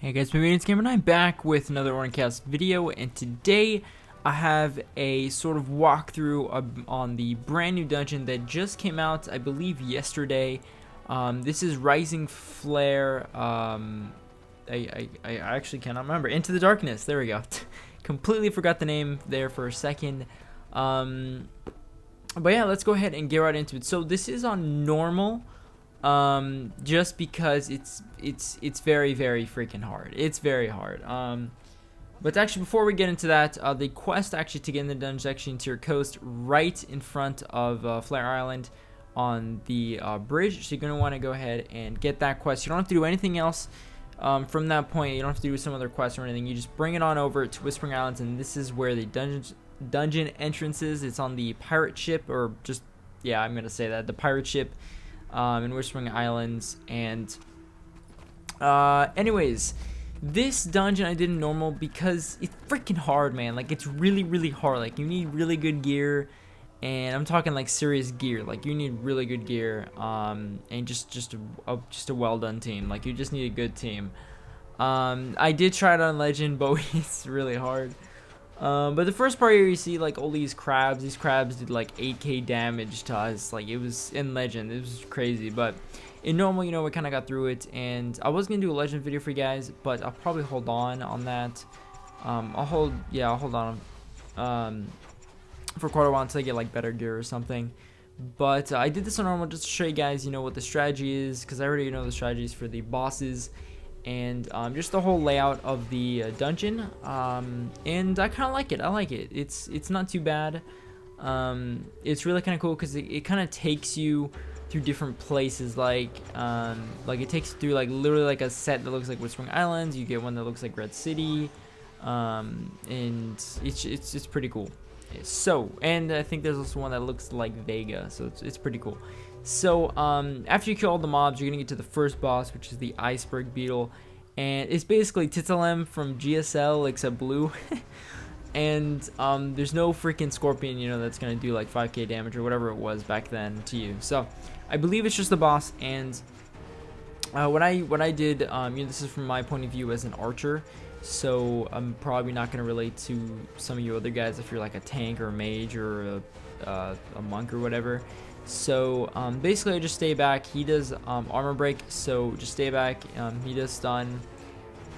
Hey guys, it's Gamer and I'm back with another Orncast video, and today I have a sort of walkthrough on the brand new dungeon that just came out, I believe, yesterday. This is Rising Flare. I actually cannot remember. Into the Darkness. There we go. Completely forgot the name there for a second. But yeah, let's go ahead and get right into it. So this is on normal. Just because it's very freaking hard. It's very hard. But actually, before we get into that, the quest actually to get in the dungeon is actually into your coast, right in front of Flare Island, on the bridge. So you're gonna want to go ahead and get that quest. You don't have to do anything else from that point. You don't have to do some other quest or anything. You just bring it on over to Whispering Islands, and this is where the dungeon entrance is. It's on the pirate ship, or just, yeah, I'm gonna say that, the pirate ship. In Whispering Islands. And anyways, this dungeon I did in normal because it's freaking hard, man. Like, it's really hard. Like, you need really good gear, and I'm talking like serious gear. Like, you need really good gear, and just a well done team. Like, you just need a good team. I did try it on Legend, but it's really hard. But the first part here, you see like all these crabs. These crabs did like 8k damage to us. Like, it was in Legend, it was crazy. But in normal, you know, we kind of got through it. And I was gonna do a Legend video for you guys, but I'll probably hold on that. I'll hold on for quite a while until I get like better gear or something. But I did this on normal just to show you guys, you know, what the strategy is, because I already know the strategies for the bosses. And just the whole layout of the dungeon, and I kind of like it. I like it. It's not too bad. It's really kind of cool because it kind of takes you through different places. Like it takes you through like literally like a set that looks like Whispering Islands. You get one that looks like Red City, and it's pretty cool. So, and I think there's also one that looks like Vega. So it's pretty cool. So after you kill all the mobs, you're gonna get to the first boss, which is the Iceberg Beetle, and it's basically Titsalem from GSL except blue. And there's no freaking scorpion, you know, that's gonna do like 5k damage or whatever it was back then to you. So I believe it's just the boss. And what I did, you know, this is from my point of view as an archer, so I'm probably not gonna relate to some of you other guys if you're like a tank or a mage or a monk or whatever. So basically I just stay back. He does armor break, so just stay back. He does stun,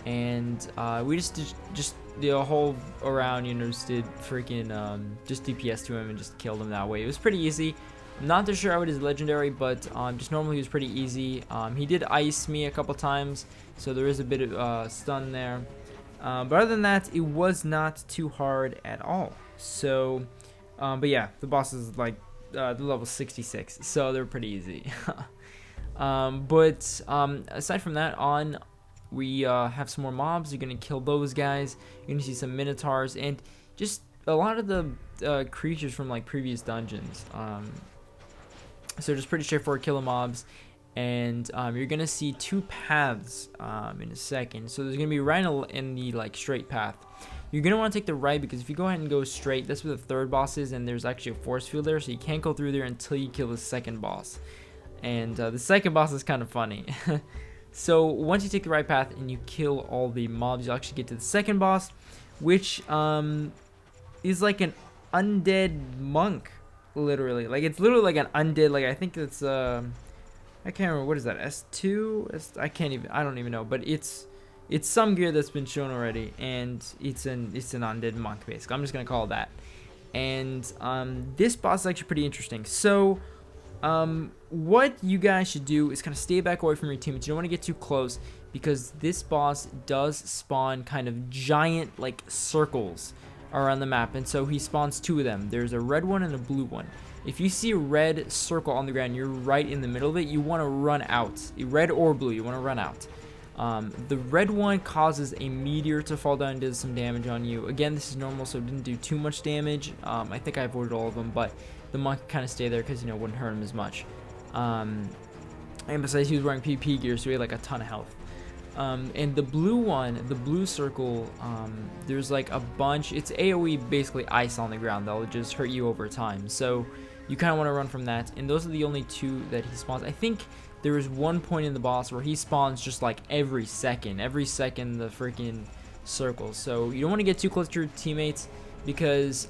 and we just the whole around, you know, just did freaking just DPS to him and just killed him that way. It was pretty easy. I'm not too sure how it is legendary, but just normally he was pretty easy. He did ice me a couple times, so there is a bit of stun there. But other than that, it was not too hard at all. So but yeah, the boss is like the level 66, so they're pretty easy. But aside from that, we have some more mobs. You're gonna kill those guys. You're gonna see some minotaurs and just a lot of the creatures from like previous dungeons. So just pretty straightforward killing mobs. And you're gonna see two paths in a second. So there's gonna be right in the like straight path. You're going to want to take the right, because if you go ahead and go straight, that's where the third boss is, and there's actually a force field there, so you can't go through there until you kill the second boss. And the second boss is kind of funny. So once you take the right path and you kill all the mobs, you'll actually get to the second boss, which is like an undead monk, literally. Like, it's literally like an undead, like, I think it's, I can't remember, what is that, S2? I don't even know, but it's some gear that's been shown already, and it's an undead monk, basically. I'm just gonna call it that. And this boss is actually pretty interesting. So what you guys should do is kind of stay back away from your teammates. You don't want to get too close, because this boss does spawn kind of giant like circles around the map, and so he spawns two of them. There's a red one and a blue one. If you see a red circle on the ground, you're right in the middle of it, you want to run out. Red or blue, you want to run out. The red one causes a meteor to fall down and does some damage on you. Again, this is normal, so it didn't do too much damage. I think I avoided all of them, but the monk kind of stayed there because, you know, it wouldn't hurt him as much. And besides, he was wearing PP gear, so he had like a ton of health. And the blue one, the blue circle, there's like a bunch. It's AoE, basically ice on the ground that'll just hurt you over time. So you kind of want to run from that. And those are the only two that he spawns. I think there is one point in the boss where he spawns just like every second the freaking circle. So you don't want to get too close to your teammates, because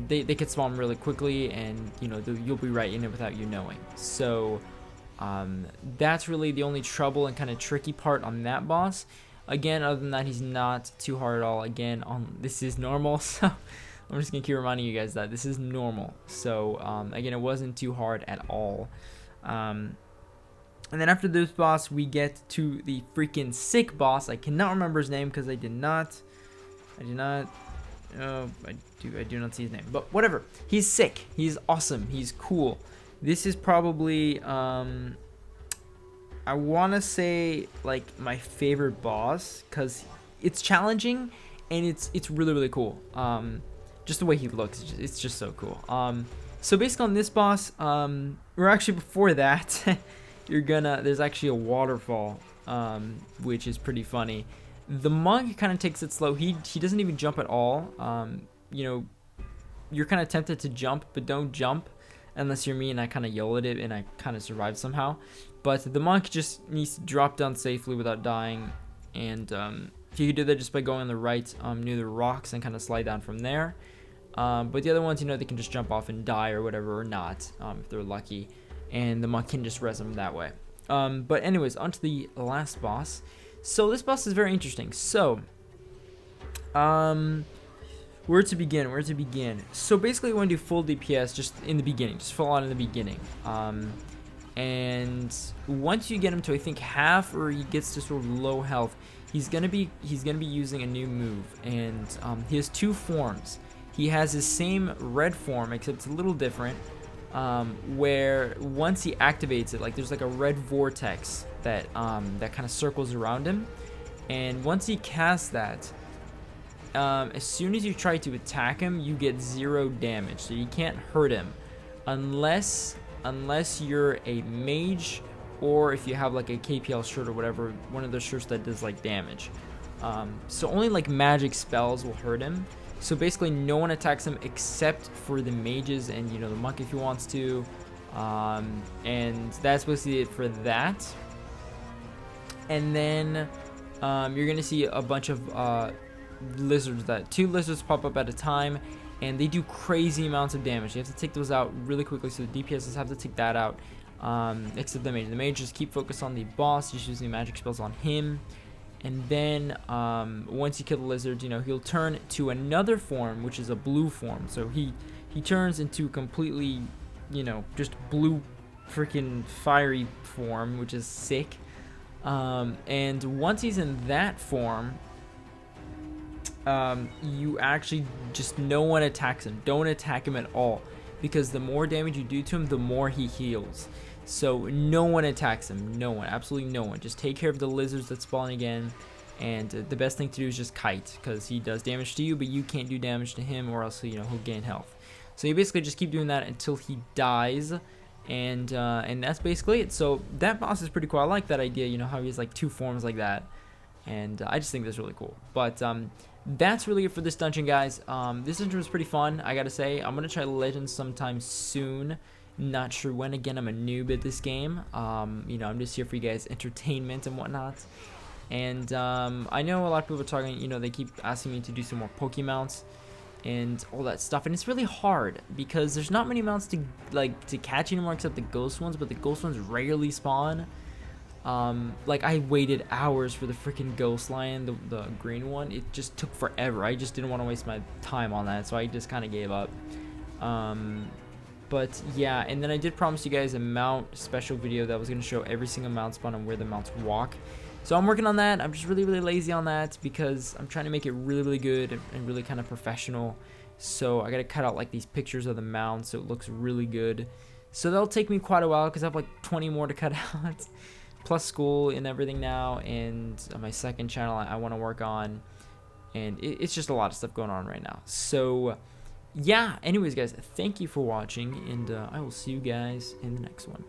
they could spawn really quickly, and you know, you'll be right in it without you knowing. So that's really the only trouble and kind of tricky part on that boss. Again, other than that, he's not too hard at all. Again, this is normal, so I'm just gonna keep reminding you guys that this is normal. So again, it wasn't too hard at all. And then after this boss, we get to the freaking sick boss. I cannot remember his name because I do not see his name, but whatever. He's sick. He's awesome. He's cool. This is probably I want to say like my favorite boss, because it's challenging and it's really, really cool. Just the way he looks, it's just so cool. So basically on this boss, or actually before that, there's actually a waterfall, which is pretty funny. The monk kind of takes it slow. He doesn't even jump at all. You know, you're kind of tempted to jump, but don't jump unless you're me, and I kind of yell at it, and I kind of survive somehow. But the monk just needs to drop down safely without dying, and you can do that just by going on the right near the rocks and kind of slide down from there. But the other ones, you know, they can just jump off and die or whatever, or not, if they're lucky, and the monk can just res them that way. But anyways, on to the last boss. So this boss is very interesting. So where to begin? So basically, we want to do full DPS just in the beginning, just full on in the beginning. And once you get him to, I think, half, or he gets to sort of low health, he's gonna be using a new move, and he has two forms. He has his same red form, except it's a little different. Where once he activates it, like there's like a red vortex that kind of circles around him, and once he casts that, as soon as you try to attack him, you get 0 damage, so you can't hurt him unless you're a mage, or if you have like a KPL shirt or whatever, one of those shirts that does like damage. So only like magic spells will hurt him. So basically no one attacks him except for the mages and, you know, the monk if he wants to. And that's basically it for that. And then you're going to see a bunch of lizards, two lizards pop up at a time, and they do crazy amounts of damage. You have to take those out really quickly, so the DPSs have to take that out, except the mage. The mage just keep focused on the boss, just using magic spells on him. And then once you kill the lizard, you know, he'll turn to another form, which is a blue form. So he turns into completely, you know, just blue freaking fiery form, which is sick. And once he's in that form, you actually just, no one attacks him. Don't attack him at all, because the more damage you do to him, the more he heals. So no one attacks him. No one. Absolutely no one. Just take care of the lizards that spawn again. And the best thing to do is just kite, because he does damage to you, but you can't do damage to him, or else, you know, he'll gain health. So you basically just keep doing that until he dies. And that's basically it. So that boss is pretty cool. I like that idea, you know, how he has like 2 forms like that. And I just think that's really cool. But that's really it for this dungeon, guys. This dungeon was pretty fun, I gotta say. I'm gonna try Legends sometime soon. Not sure when. Again, I'm a noob at this game. You know, I'm just here for you guys' entertainment and whatnot. And I know a lot of people are talking, you know, they keep asking me to do some more Pokemounts and all that stuff, and it's really hard because there's not many mounts to catch anymore except the ghost ones, but the ghost ones rarely spawn. Like I waited hours for the freaking ghost lion, the green one. It just took forever. I just didn't want to waste my time on that, so I just kind of gave up. But yeah, and then I did promise you guys a mount special video that was going to show every single mount spawn and where the mounts walk. So I'm working on that. I'm just really lazy on that because I'm trying to make it really good and really kind of professional. So I got to cut out like these pictures of the mounts so it looks really good. So that'll take me quite a while because I have like 20 more to cut out. Plus school and everything now, and my second channel I want to work on. And it's just a lot of stuff going on right now. So yeah, anyways guys, thank you for watching, and I will see you guys in the next one.